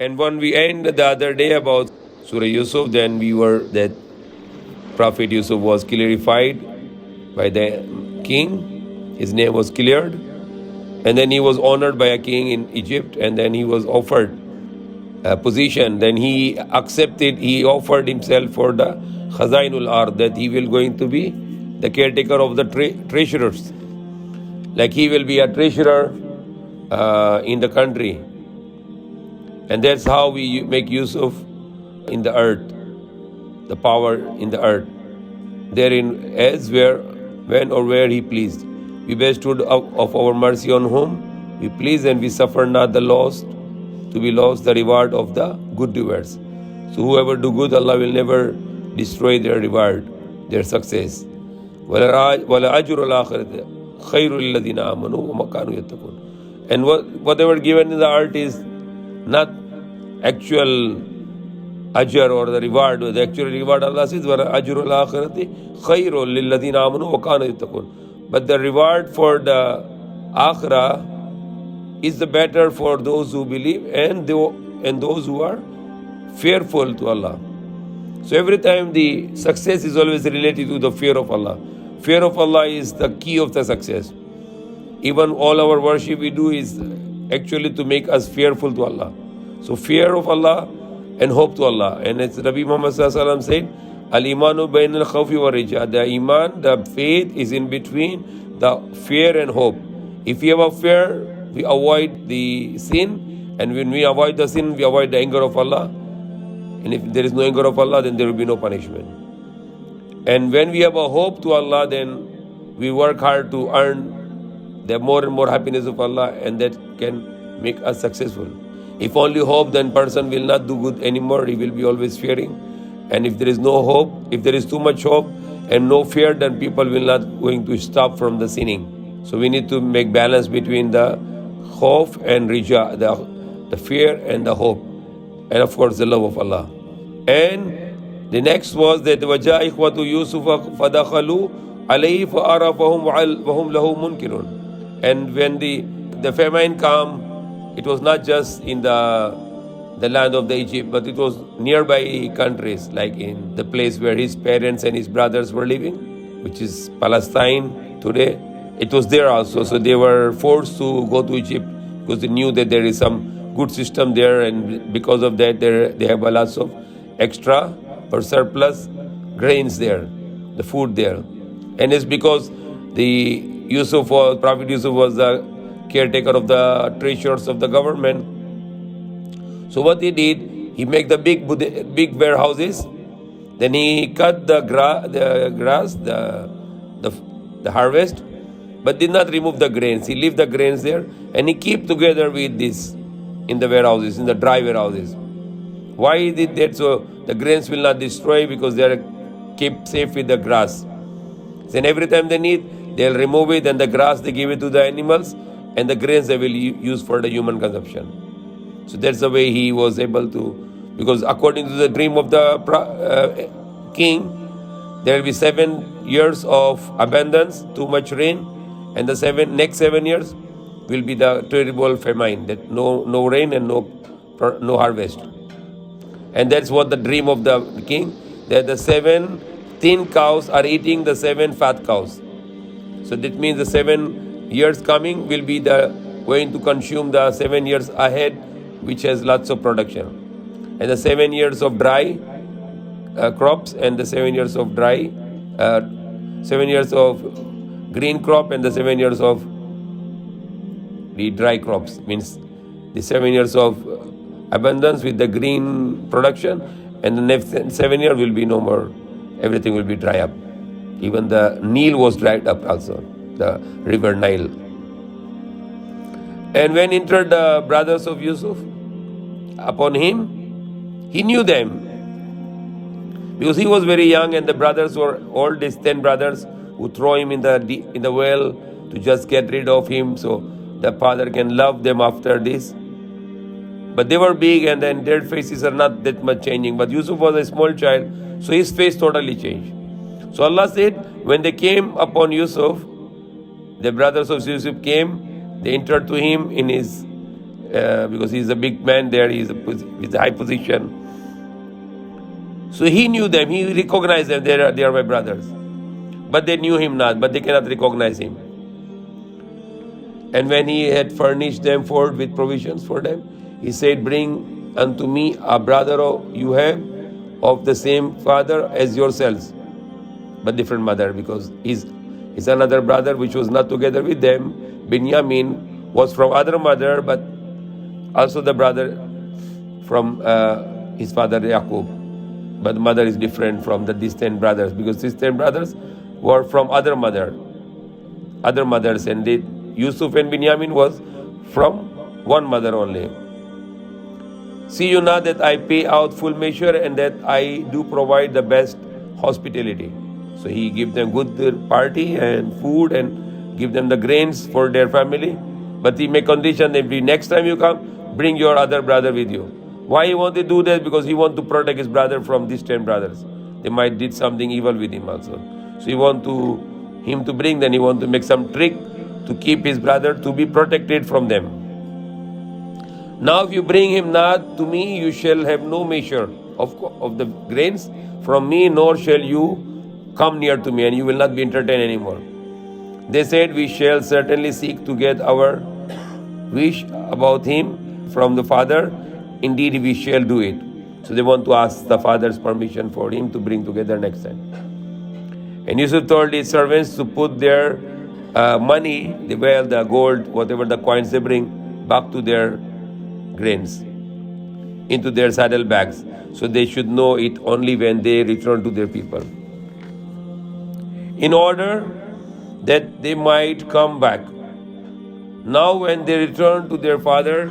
And when we end the other day about Surah Yusuf, then that Prophet Yusuf was clarified by the king. His name was cleared. And then he was honored by a king in Egypt. And then he was offered a position. Then he accepted, he offered himself for the Khazainul Ard, that he will going to be the caretaker of the treasurers. Like he will be a treasurer in the country. And that's how we make use of in the earth, the power in the earth. Therein, as where, when or where he pleased. We bestowed of our mercy on whom we please, and we suffer not the lost to be lost the reward of the good doers. So whoever do good, Allah will never destroy their reward, their success. وَلَأَجْرُ الْآخِرَةِ خَيْرُ لِلَّذِينَ آمَنُوا وَمَا كَانُوا يَتَّقُونَ. And whatever given in the earth is not actual ajr or the reward. The actual reward, Allah says, وَلَأَجْرُ الْآخِرَةِ خَيْرٌ لِلَّذِينَ آمَنُوا وَكَانُوا يَتَّقُونَ. But the reward for the akhirah is the better for those who believe and those who are fearful to Allah. So every time the success is always related to the fear of Allah. Fear of Allah is the key of the success. Even all our worship we do is actually to make us fearful to Allah. So fear of Allah and hope to Allah. And as Nabi Muhammad said, Al-imanu bayn al-khawfi wa rija. The iman, the faith is in between the fear and hope. If we have a fear, we avoid the sin. And when we avoid the sin, we avoid the anger of Allah. And if there is no anger of Allah, then there will be no punishment. And when we have a hope to Allah, then we work hard to earn the more and more happiness of Allah, and that can make us successful. If only hope, then person will not do good anymore. He will be always fearing. And if there is no hope, if there is too much hope and no fear, then people will not going to stop from the sinning. So we need to make balance between the hope and rija, the fear and the hope. And of course the love of Allah. And the next was that وَجَاءَ إِخْوَةُ يُوسُفَ فَدَخَلُوا عَلَيْهِ فَأَرَفَهُمْ وَهُمْ لَهُ مُنْكِرُونَ. And when the famine came, it was not just in the land of the Egypt, but it was nearby countries, like in the place where his parents and his brothers were living, which is Palestine today. It was there also. So they were forced to go to Egypt because they knew that there is some good system there, and because of that they have a lots of extra or surplus grains there, the food there. And it's because Prophet Yusuf was the caretaker of the treasures of the government. So what he did, he make the big warehouses, then he cut the grass, the harvest, but did not remove the grains. He leave the grains there, and he keep together with this in the warehouses, in the dry warehouses. Why he did that? So the grains will not destroy, because they are kept safe with the grass. Then every time they need, they'll remove it, and the grass they give it to the animals, and the grains they will use for the human consumption. So that's the way he was able to, because according to the dream of the king, there will be 7 years of abundance, too much rain, and the next 7 years will be the terrible famine, that no rain and no harvest. And that's what the dream of the king, that the 7 thin cows are eating the 7 fat cows. So that means the 7 years coming will be going to consume the 7 years ahead, which has lots of production. And the 7 years of dry crops, and the 7 years of 7 years of green crop, and the 7 years of the dry crops, means the 7 years of abundance with the green production, and the next 7 years will be no more. Everything will be dry up. Even the Nile was dried up also, the river Nile. And when entered the brothers of Yusuf upon him, he knew them, because he was very young, and the brothers were all these 10 brothers who throw him in the well to just get rid of him, so the father can love them after this. But they were big, and then their faces are not that much changing. But Yusuf was a small child, so his face totally changed. So Allah said, when they came upon Yusuf, the brothers of Yusuf came, they entered to him in his because he's a big man there, he's a high position. So he knew them, he recognized them, they are my brothers. But they knew him not, but they cannot recognize him. And when he had furnished them forth with provisions for them, he said, bring unto me a brother you have of the same father as yourselves, but different mother, because his another brother which was not together with them, Binyamin, was from other mother, but also the brother from his father Yaqub. But the mother is different from the distant brothers, because distant brothers were from other mothers, and Yusuf and Binyamin was from one mother only. See you now that I pay out full measure, and that I do provide the best hospitality. So he give them good party and food, and give them the grains for their family. But he make condition that next time you come, bring your other brother with you. Why he want to do that? Because he want to protect his brother from these 10 brothers. They might did something evil with him also. So he want him to bring, then he want to make some trick to keep his brother to be protected from them. Now if you bring him not to me, you shall have no measure of the grains from me, nor shall you come near to me, and you will not be entertained anymore. They said, we shall certainly seek to get our wish about him from the father. Indeed, we shall do it. So they want to ask the father's permission for him to bring together next time. And Yusuf told his servants to put their money, the wealth, the gold, whatever the coins they bring, back to their grains, into their saddle bags, so they should know it only when they return to their people, in order that they might come back. Now when they returned to their father,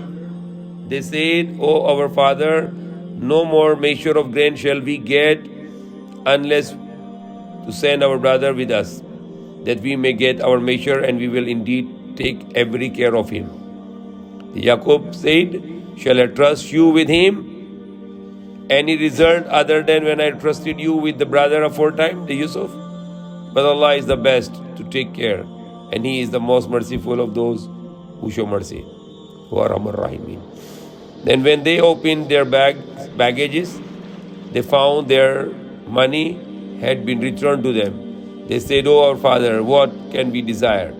they said, O our father, no more measure of grain shall we get, unless to send our brother with us, that we may get our measure, and we will indeed take every care of him. Yaqub said, shall I trust you with him? Any result other than when I trusted you with the brother aforetime, the Yusuf? But Allah is the best to take care, and He is the most merciful of those who show mercy. Then when they opened their baggages, they found their money had been returned to them. They said, O our father, what can we desire?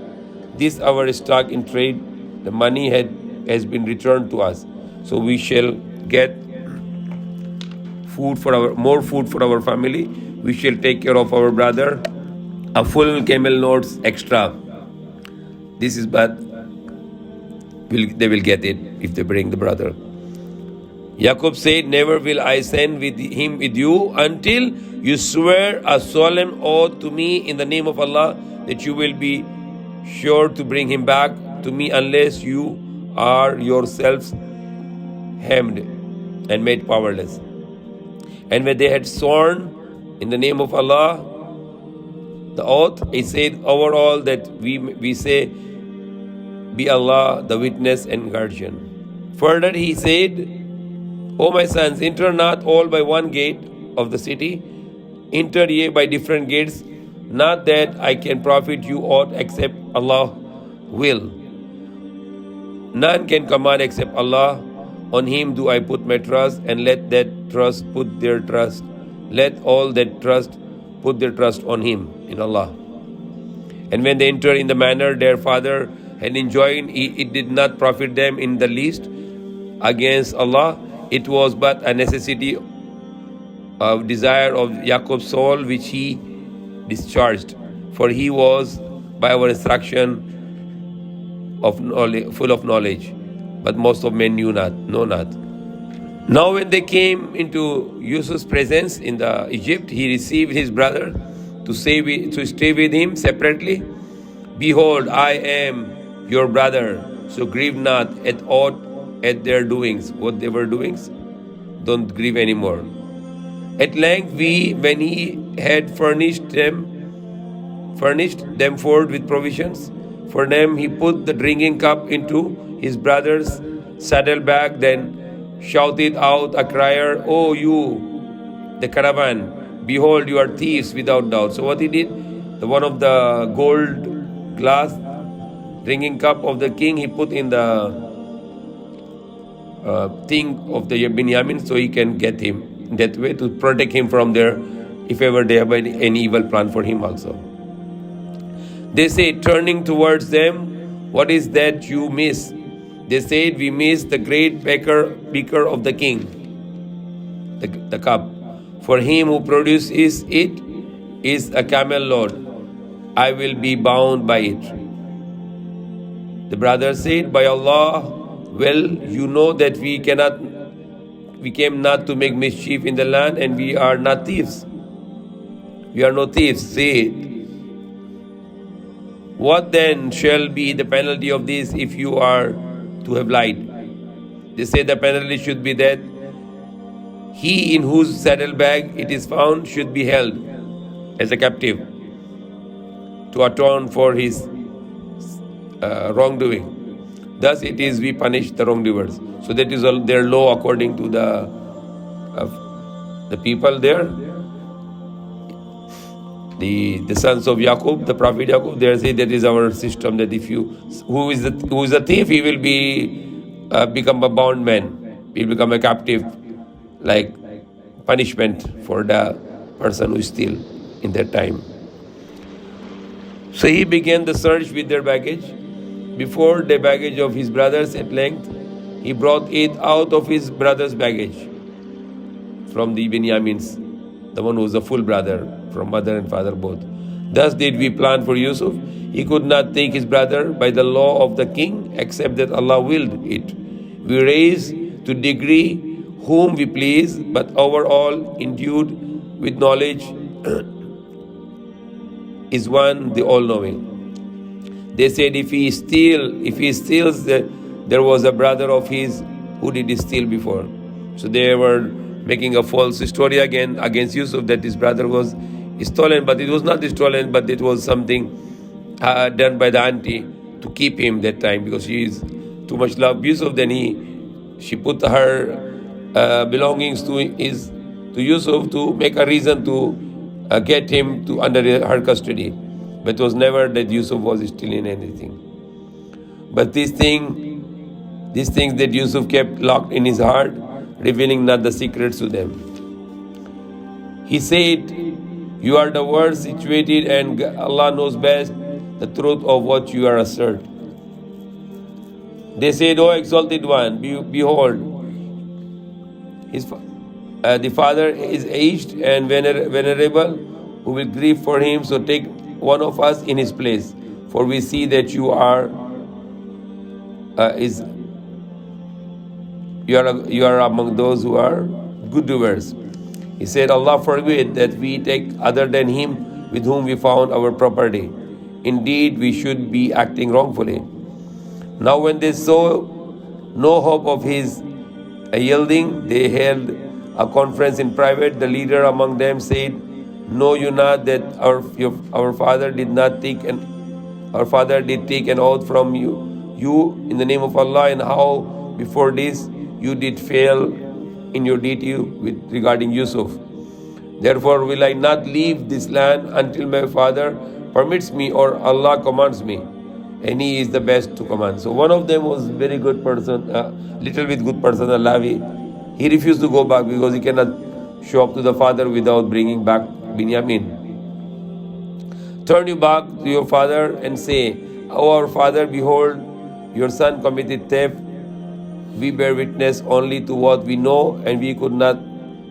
This our stock in trade, the money has been returned to us. So we shall get more food for our family. We shall take care of our brother, a full camel notes extra. This is but they will get it if they bring the brother. Yaqub said, never will I send him with you until you swear a solemn oath to me in the name of Allah that you will be sure to bring him back to me, unless you are yourselves hemmed and made powerless. And when they had sworn in the name of Allah the oath, he said, over all that we say, be Allah the witness and guardian. Further he said, O my sons, enter not all by one gate of the city, enter ye by different gates, not that I can profit you aught except Allah will. None can command except Allah. On Him do I put my trust, and let that trust put their trust. Let all that trust put their trust on Him, in Allah. And when they entered in the manner their father had enjoined, it did not profit them in the least against Allah. It was but a necessity of desire of Yaqub's soul, which he discharged. For he was by our instruction of knowledge, full of knowledge, but most of men know not. Now when they came into Yusuf's presence in the Egypt, he received his brother to stay with him separately. Behold, I am your brother, so grieve not at aught at their doings, what they were doing. Don't grieve anymore. At length when he had furnished them forth with provisions for them, he put the drinking cup into his brother's saddlebag, then shouted out a crier, O you, the caravan, behold, you are thieves without doubt. So what he did, one of the gold glass drinking cup of the king, he put in the thing of the Binyamin, so he can get him that way to protect him from there, if ever they have any evil plan for him also. They say, turning towards them, what is that you miss? They said, we miss the great beaker of the king, the cup. For him who produces it is a camel load. I will be bound by it. The brother said, by Allah, well, you know that we came not to make mischief in the land, and we are not thieves. We are no thieves. Say it. What then shall be the penalty of this if you are to have lied? They say the penalty should be that he in whose saddlebag it is found should be held as a captive to atone for his wrongdoing. Thus it is we punish the wrongdoers. So that is their law according to the people there. The sons of Yaqub, the Prophet Yaqub, they say that is our system, that if you who is a thief, he will become a bound man. He will become a captive, like punishment for the person who steal in that time. So he began the search with their baggage. Before the baggage of his brothers, at length he brought it out of his brother's baggage from the Binyamin's, the one who was a full brother from mother and father both. Thus did we plan for Yusuf. He could not take his brother by the law of the king, except that Allah willed it. We raise to degree whom we please, but overall endued with knowledge is one, the all-knowing. They said, if he steals, there was a brother of his who did steal before. So they were making a false story again against Yusuf, that his brother was stolen, but it was not stolen, but it was something done by the auntie to keep him that time, because she is too much love Yusuf. Then she put her belongings to Yusuf to make a reason to get him to under her custody. But it was never that Yusuf was stealing anything. But these things that Yusuf kept locked in his heart, revealing not the secrets to them. He said, you are the worst situated, and Allah knows best the truth of what you are assert. They said, O exalted one, behold, the father is aged and venerable, who will grieve for him, so take one of us in his place, for we see that you are among those who are good doers. He said, Allah forbid that we take other than him with whom we found our property. Indeed, we should be acting wrongfully. Now when they saw no hope of his yielding, they held a conference in private. The leader among them said, know you not that our father did take an oath from you in the name of Allah, and how before this you did fail in your duty regarding Yusuf. Therefore will I not leave this land until my father permits me or Allah commands me, and he is the best to command. So one of them was very good person, little bit good person, Alawi. He refused to go back because he cannot show up to the father without bringing back Binyamin. Turn you back to your father and say, O our father, behold, your son committed theft. We bear witness only to what we know, and we could not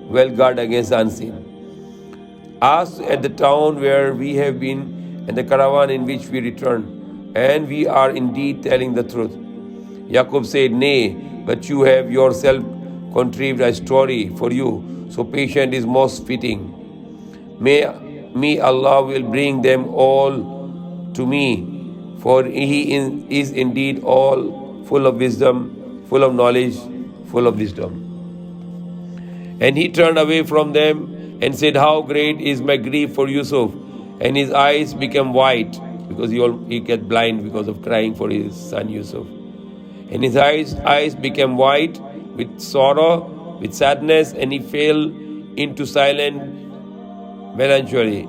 well guard against the unseen. Ask at the town where we have been and the caravan in which we return, and we are indeed telling the truth. Yaqub said, nay, but you have yourself contrived a story for you, so patient is most fitting. May Allah will bring them all to me, for he is indeed all full of wisdom, full of knowledge, full of wisdom. And he turned away from them and said, how great is my grief for Yusuf. And his eyes became white, because he get blind because of crying for his son Yusuf. And his eyes became white with sorrow, with sadness, and he fell into silent melancholy.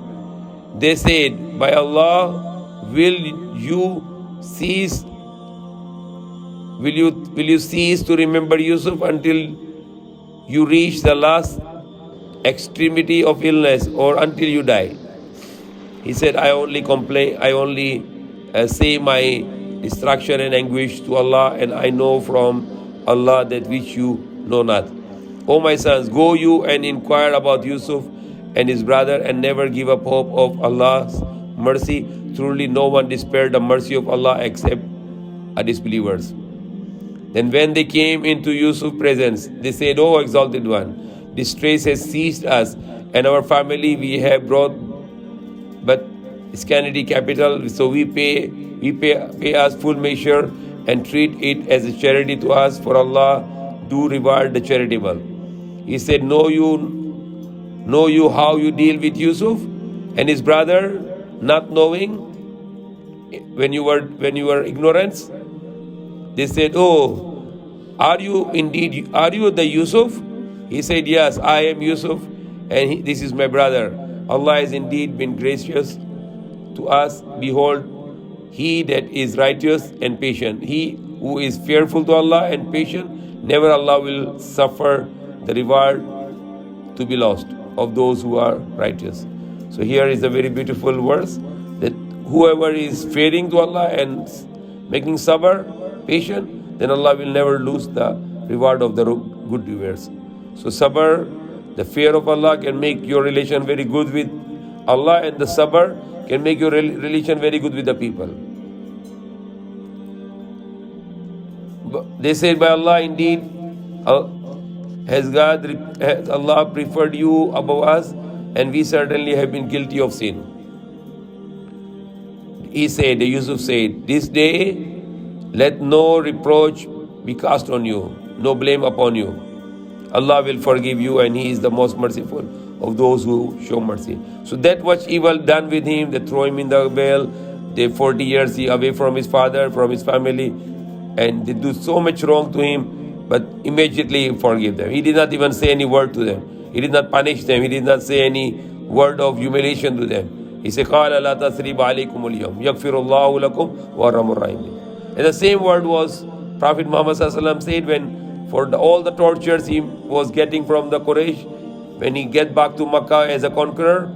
They said, by Allah, will you cease will you cease to remember Yusuf until you reach the last extremity of illness or until you die? He said, I only complain, I only say my distraction and anguish to Allah, and I know from Allah that which you know not. O my sons, go you and inquire about Yusuf and his brother, and never give up hope of Allah's mercy. Truly no one despaired the mercy of Allah except disbelievers. Then when they came into Yusuf's presence, they said, O exalted one, distress has seized us and our family. We have brought but scanty capital, so we pay us full measure and treat it as a charity to us, for Allah do reward the charitable. He said, know you how you deal with Yusuf and his brother, not knowing when you were ignorance? They said, oh, are you the Yusuf? He said, yes, I am Yusuf, and this is my brother. Allah has indeed been gracious to us. Behold, he that is righteous and patient, he who is fearful to Allah and patient, never Allah will suffer the reward to be lost of those who are righteous. So here is a very beautiful verse, that whoever is fearing to Allah and making sabr, patient, then Allah will never lose the reward of the good doers. So sabr, the fear of Allah, can make your relation very good with Allah, and the sabr can make your relation very good with the people. They said, by Allah, indeed, has Allah preferred you above us, and we certainly have been guilty of sin. Yusuf said, this day let no reproach be cast on you, no blame upon you. Allah will forgive you, and He is the most merciful of those who show mercy. So that much evil done with him, they throw him in the well, they 40 years away from his father, from his family, and they do so much wrong to him, but immediately forgive them. He did not even say any word to them. He did not punish them. He did not say any word of humiliation to them. He said, قَالَ لَا تَثْرِيبَ عَلَيْكُمُ الْيَوْمِ يَغْفِرُ اللَّهُ لَكُمْ وَأَرْحَمُ الرَّحِيمِينَ. And the same word was Prophet Muhammad said when for all the tortures he was getting from the Quraysh, when he get back to Makkah as a conqueror,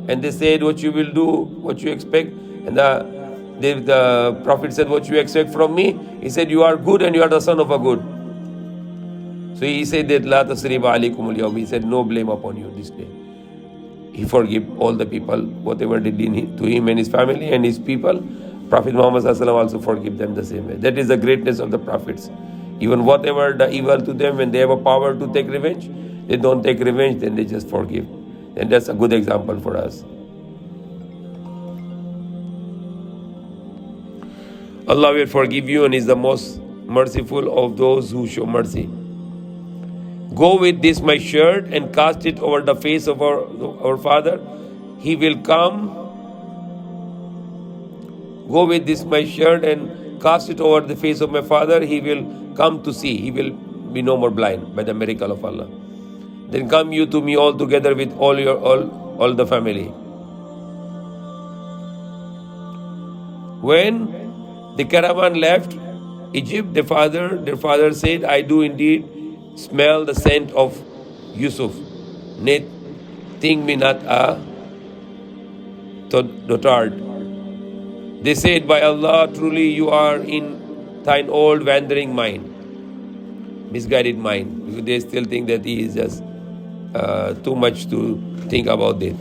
and they said, what you will do, what you expect, and the Prophet said, what you expect from me? He said, you are good and you are the son of a good. So he said that La tasriba alaykum al-yawm. He said, no blame upon you this day. He forgave all the people, whatever they did to him and his family and his people. Prophet Muhammad also forgave them the same way. That is the greatness of the prophets. Even whatever the evil to them, when they have a power to take revenge, they don't take revenge, then they just forgive. And that's a good example for us. Allah will forgive you and is the most merciful of those who show mercy. Go with this my shirt and cast it over the face of our father. He will come. Go with this my shirt and cast it over the face of my father. He will come to see. He will be no more blind by the miracle of Allah. Then come you to me all together with all the family. When the caravan left Egypt, their father said, I do indeed smell the scent of Yusuf. Think me not a dotard. They said, by Allah, truly you are in thine old wandering mind, misguided mind. Because they still think that he is just too much to think about it,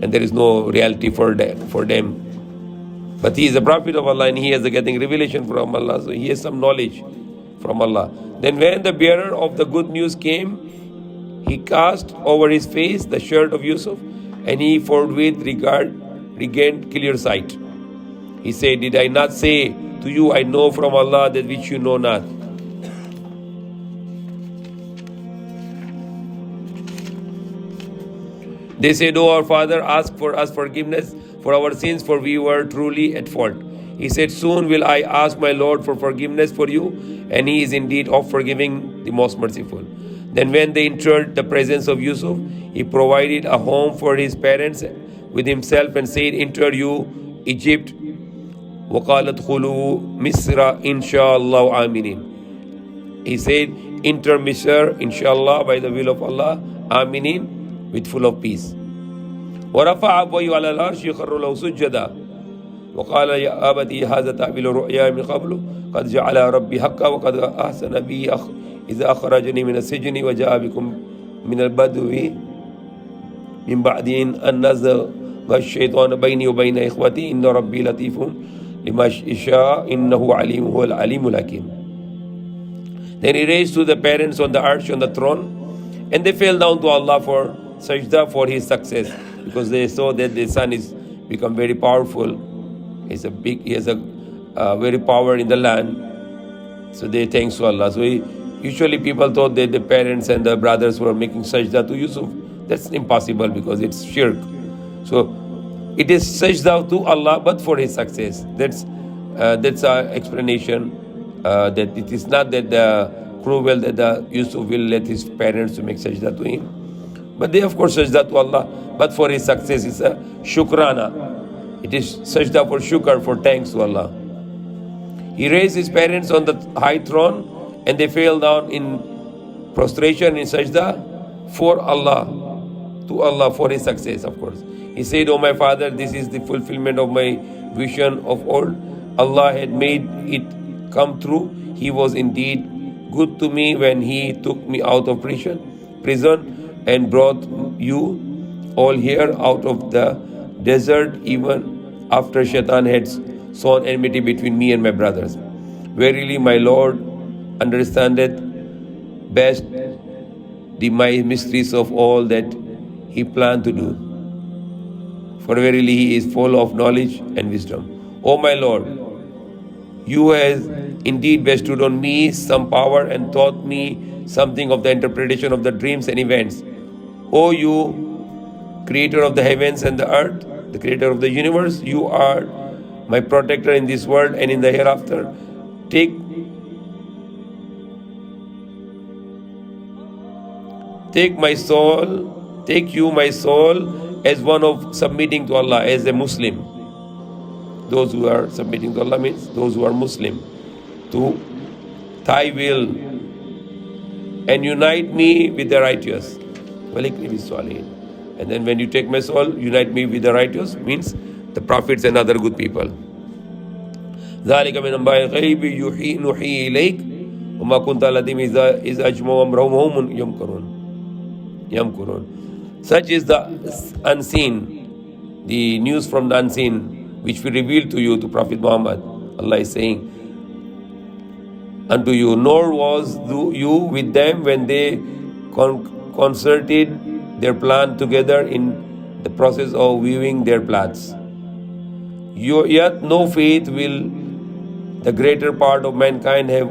and there is no reality for them. But he is a prophet of Allah, and he is getting revelation from Allah, so he has some knowledge from Allah. Then when the bearer of the good news came, he cast over his face the shirt of Yusuf, and he forthwith regained clear sight. He said, did I not say to you, I know from Allah that which you know not? They said, O our father, ask for us forgiveness for our sins, for we were truly at fault. He said, soon will I ask my Lord for forgiveness for you, and he is indeed of forgiving, the most merciful. Then when they entered the presence of Yusuf, he provided a home for his parents with himself and said, enter you Egypt, وَقَالَتْ خُلُوا مِصْرَ إِنْ شَاءَ اللَّهُ آمِنِينَ. He said, enter Misr, inshallah, by the will of Allah, aminin, with full of peace. وَرَفَعَ أَبْوَيْهِ عَلَى الْعَرْشِ يَخِرُّ لَهُ سُجَّدًا وَقَالَ يَا أَبَتِي هَذَا تَأْوِيلُ رُؤْيَايَ مِنْ قَبْلُ قَدْ جَعَلَ رَبِّي حَقًّا وَقَدْ أَحْسَنَ بِي إِذَا أَخْرَجَنِي مِنَ السِّجْنِ وَجَاءَ بِكُمْ مِنَ الْبَدْوِ مِنْ بَعْدِ أَنْ نَزَغَ الشَّيْطَانُ بَيْنِي وَبَيْنَ إِخْوَتِي إِنَّ رَبِّي لَطِيفٌ لِمَا يَشَاءُ إِنَّهُ عَلِيمٌ هُوَ الْعَلِيمُ الْحَكِيمُ. Then he raised to the parents on the arch on the throne, and they fell down to Allah for sajda for his success, because they saw that the son is become very powerful. He has a very power in the land. So they thanks to Allah. So usually people thought that the parents and the brothers were making sajda to Yusuf. That's impossible because it's shirk. So it is sajda to Allah, but for his success. That's our explanation. That it is not that the cruel that the Yusuf will let his parents to make sajda to him, but they of course sajda to Allah, but for his success it's a shukrana. It is sajda for shukr, for thanks to Allah. He raised his parents on the high throne, and they fell down in prostration in sajda for Allah, to Allah, for his success, of course. He said, "O my father, this is the fulfillment of my vision of old. Allah had made it come true. He was indeed good to me when he took me out of prison and brought you all here out of the desert, even after Shaitan had sown enmity between me and my brothers. Verily my Lord understandeth best the mysteries of all that he planned to do. For verily he is full of knowledge and wisdom. O my Lord, you have indeed bestowed on me some power and taught me something of the interpretation of the dreams and events. O you, creator of the heavens and the earth, the creator of the universe, you are my protector in this world and in the hereafter. Take you my soul as one of submitting to Allah, as a Muslim. Those who are submitting to Allah means those who are Muslim, to thy will, and unite me with the righteous. And then when you take my soul, unite me with the righteous, means the prophets and other good people. ذَلِكَ مِنْ أَنْبَاءِ الْغَيْبِ نُوحِيهِ إِلَيْكَ وَمَا كُنْتَ لَدَيْهِمْ إِذْ أَجْمَعُوا أَمْرَهُمْ وَهُمْ يَمْكُرُونَ. Such is the unseen, the news from the unseen, which we revealed to you, to Prophet Muhammad. Allah is saying unto you, nor was you with them when they concerted their plan together in the process of weaving their plans. Yet no faith will the greater part of mankind have,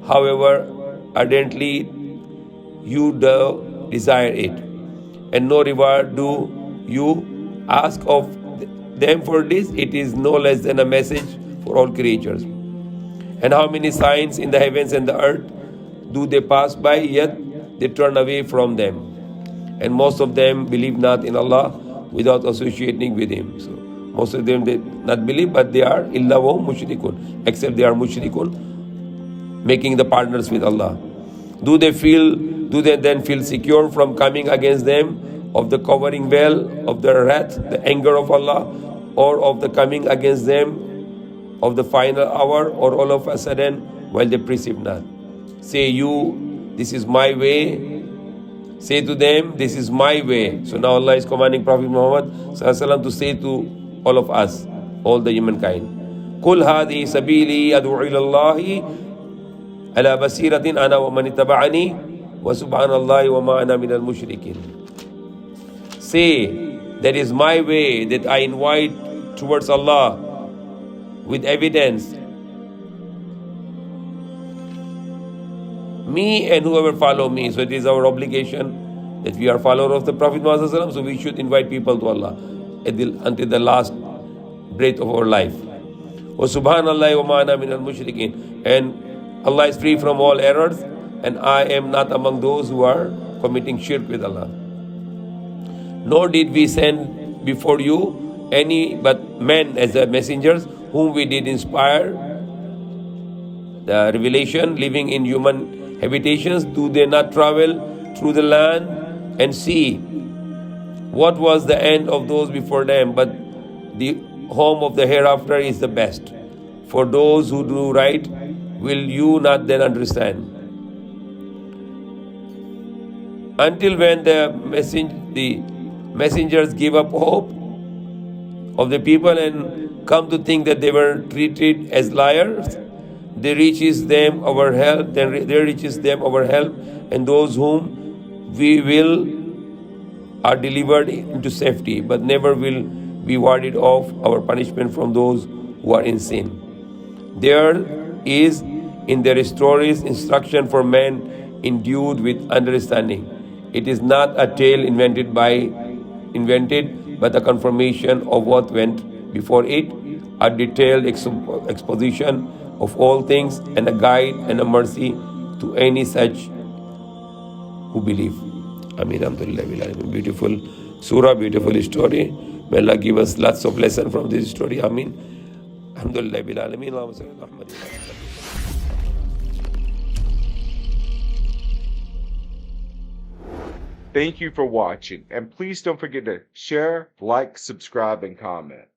however ardently you desire it, and no reward do you ask of them for this. It is no less than a message for all creatures. And how many signs in the heavens and the earth do they pass by, yet they turn away from them, and most of them believe not in Allah without associating with Him. So most of them did not believe, but they are illa wa mushrikun, except they are mushrikun, making the partners with Allah. Do they then feel secure from coming against them of the covering veil of the wrath, the anger of Allah, or of the coming against them of the final hour, or all of a sudden while they perceive not? Say you, this is my way. Say to them, this is my way. So now Allah is commanding Prophet Muhammad to say to all of us, all the humankind, قُلْ هَذِهِ سَبِيلِي أَدْعُو إِلَى اللَّهِ عَلَى بَصِيرَةٍ أَنَا وَمَنِ اتَّبَعَنِي وَسُبْحَانَ اللَّهِ وَمَا أَنَا مِنَ الْمُشْرِكِينَ. Say, that is my way, that I invite towards Allah with evidence. Me and whoever follow me. So it is our obligation that we are followers of the Prophet Muhammad, so we should invite people to Allah until the last breath of our life. Wa subhanallahi wa ma ana minal mushrikeen. And Allah is free from all errors, and I am not among those who are committing shirk with Allah. Nor did we send before you any but men as the messengers whom we did inspire the revelation, living in human habitations, do they not travel through the land and see what was the end of those before them? But the home of the hereafter is the best. For those who do right, will you not then understand? Until when the messengers give up hope of the people and come to think that they were treated as liars, there reaches them our help, and those whom we will are delivered into safety, but never will be warded off our punishment from those who are in sin. There is in their stories instruction for men endued with understanding. It is not a tale invented, but a confirmation of what went before it, a detailed exposition of all things, and a guide and a mercy to any such who believe. Ameen. Alhamdulillah. Beautiful surah, beautiful story. May Allah give us lots of lessons from this story. Ameen. Alhamdulillah. Thank you for watching, and please don't forget to share, like, subscribe, and comment.